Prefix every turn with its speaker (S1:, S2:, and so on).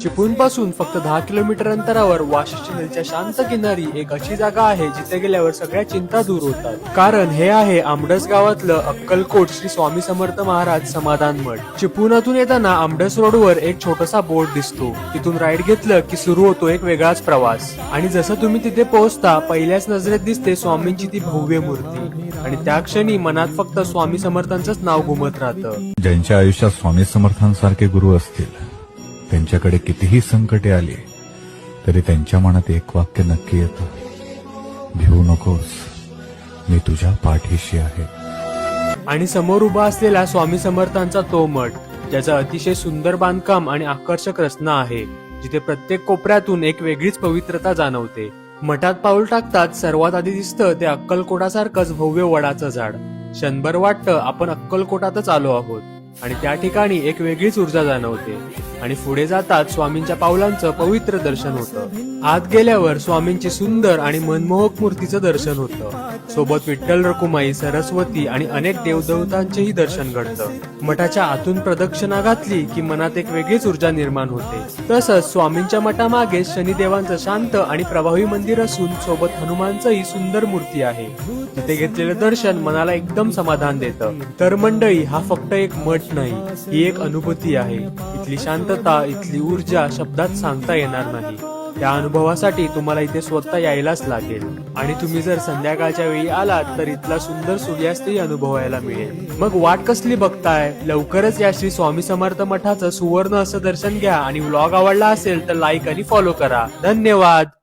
S1: चिपळूण पासून फक्त 10 किलोमीटर अंतरावर वाशिष्ठी नदीच्या शांत किनारी एक अशी जागा आहे जिथे गेल्यावर सगळ्या चिंता दूर होतात। कारण हे आहे आमडस गावातलं अक्कलकोट श्री स्वामी समर्थ महाराज समाधान मठ। चिपळूणातून येताना आमडस रोडवर एक छोटासा बोर्ड दिसतो, तिथून राईट घेतलं की सुरू होतो एक वेगळाच प्रवास। आणि जसं तुम्ही तिथे पोहोचता पहिल्याच नजरेत दिसते स्वामींची ती भव्य मूर्ती, आणि त्या क्षणी मनात फक्त स्वामी समर्थांचंच नाव घुमत राहतं।
S2: ज्यांच्या आयुष्यात स्वामी समर्थांसारखे गुरु असतील त्यांच्याकडे कितीही संकटे आली तरी त्यांच्या मनात एक वाक्य नक्की येतं, भिवू नकोस, मी तुझ्या पाठीशी आहे।
S1: आणि समोर उभा असलेला स्वामी समर्थांचा तो मठ, ज्याचा अतिशय सुंदर बांधकाम आणि आकर्षक रचना आहे, जिथे प्रत्येक कोपऱ्यातून एक वेगळीच पवित्रता जाणवते। मठात पाऊल टाकतात सर्वात आधी दिसतं ते अक्कलकोटासारखंच भव्य वडाचं झाड। क्षणभर वाटतं आपण अक्कलकोटातच आलो आहोत, आणि त्या ठिकाणी एक वेगळीच ऊर्जा जाणवते। आणि पुढे जातात स्वामींच्या पावलांचं पवित्र दर्शन होतं। आत गेल्यावर स्वामींची सुंदर आणि मनमोहक मूर्तीचं दर्शन होतं, सोबत विठ्ठल रखुमाई, सरस्वती आणि अनेक देवदेवतांचेही दर्शन घडतं। मठाच्या आतून प्रदक्षिणा घातली की मनात एक वेगळीच ऊर्जा निर्माण होते। तसंच स्वामींच्या मठामागे शनिदेवांचं शांत आणि प्रभावी मंदिर असून सोबत हनुमानचंही सुंदर मूर्ती आहे। तिथे घेतलेलं दर्शन मनाला एकदम समाधान देतं। तर मंडळी, हा फक्त एक मठ नाही, ही एक अनुभूती आहे। इथली शांतता, इथली ऊर्जा शब्दात सांगता येणार नाही। त्या अनुभवासाठी तुम्हाला इथे स्वतः यायलाच लागेल। आणि तुम्ही जर संध्याकाळच्या वेळी आलात तर इथला सुंदर सूर्यास्तही अनुभवायला मिळेल। मग वाट कसली बघताय, लवकरच या श्री स्वामी समर्थ मठाचं सुवर्ण असं दर्शन घ्या। आणि व्लॉग आवडला असेल तर लाईक आणि फॉलो करा। धन्यवाद।